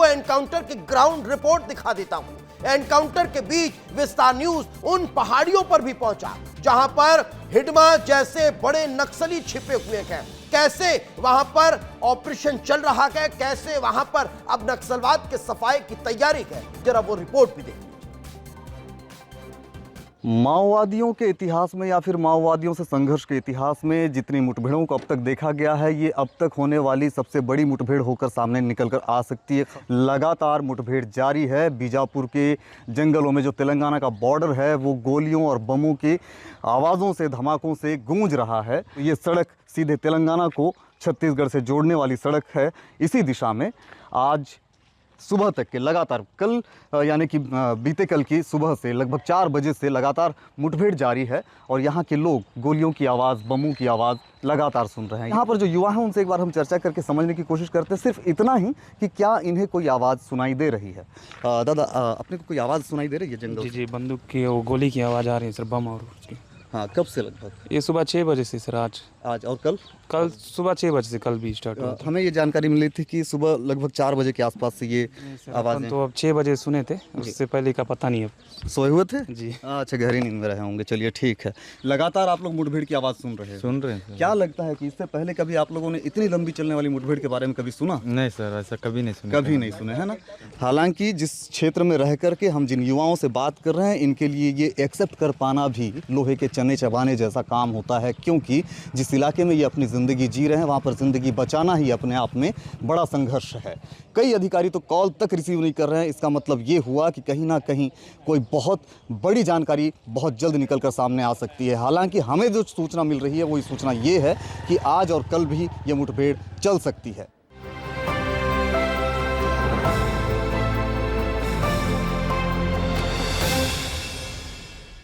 Encounter की ground report दिखा देता हूं। एनकाउंटर के बीच विस्तार न्यूज उन पहाड़ियों पर भी पहुंचा जहां पर हिडमा जैसे बड़े नक्सली छिपे हुए हैं। कैसे वहां पर ऑपरेशन चल रहा है, कैसे वहां पर अब नक्सलवाद के सफाई की तैयारी है, जरा वो रिपोर्ट भी देखिए। माओवादियों के इतिहास में या फिर माओवादियों से संघर्ष के इतिहास में जितनी मुठभेड़ों को अब तक देखा गया है, ये अब तक होने वाली सबसे बड़ी मुठभेड़ होकर सामने निकल कर आ सकती है। लगातार मुठभेड़ जारी है। बीजापुर के जंगलों में जो तेलंगाना का बॉर्डर है वो गोलियों और बमों की आवाज़ों से, धमाकों से गूंज रहा है। ये सड़क सीधे तेलंगाना को छत्तीसगढ़ से जोड़ने वाली सड़क है। इसी दिशा में आज सुबह तक के लगातार कल यानी कि बीते कल की सुबह से लगभग 4 बजे से लगातार मुठभेड़ जारी है और यहाँ के लोग गोलियों की आवाज़, बमों की आवाज़ लगातार सुन रहे हैं। यहाँ पर जो युवा हैं उनसे एक बार हम चर्चा करके समझने की कोशिश करते हैं, सिर्फ इतना ही कि क्या इन्हें कोई आवाज़ सुनाई दे रही है। दादा, अपने को कोई आवाज़ सुनाई दे रही है जंगल? जी, बंदूक की वो गोली की आवाज़ आ रही है सर, बम और उसकी। हाँ, कब से लगभग? ये सुबह 6 बजे से सर। आज और कल सुबह 6 बजे से कल भी स्टार्ट हुआ था। हमें ये जानकारी मिली थी कि सुबह लगभग 4 बजे के आसपास से ये आवाज़ें। तो अब 6 बजे सुने थे, उससे पहले का पता नहीं है। सोए हुए थे जी। अच्छा, गहरी नींद में रहे होंगे। चलिए ठीक है। लगातार आप लोग मुठभेड़ की आवाज़ सुन रहे हैं। क्या लगता है कि इससे पहले कभी आप लोगों ने इतनी लंबी चलने वाली मुठभेड़ के बारे में कभी सुना? नहीं सर, ऐसा कभी नहीं सुना। कभी नहीं सुने, है ना। हालांकि जिस क्षेत्र में रह करके हम जिन युवाओं से बात कर रहे हैं, इनके लिए ये एक्सेप्ट कर पाना भी लोहे के चने चबाने जैसा काम होता है, क्योंकि जिस इलाके में ये अपनी ज़िंदगी जी रहे हैं वहाँ पर ज़िंदगी बचाना ही अपने आप में बड़ा संघर्ष है। कई अधिकारी तो कॉल तक रिसीव नहीं कर रहे हैं। इसका मतलब ये हुआ कि कहीं ना कहीं कोई बहुत बड़ी जानकारी बहुत जल्द निकल कर सामने आ सकती है। हालांकि हमें जो सूचना मिल रही है वही सूचना ये है कि आज और कल भी ये मुठभेड़ चल सकती है।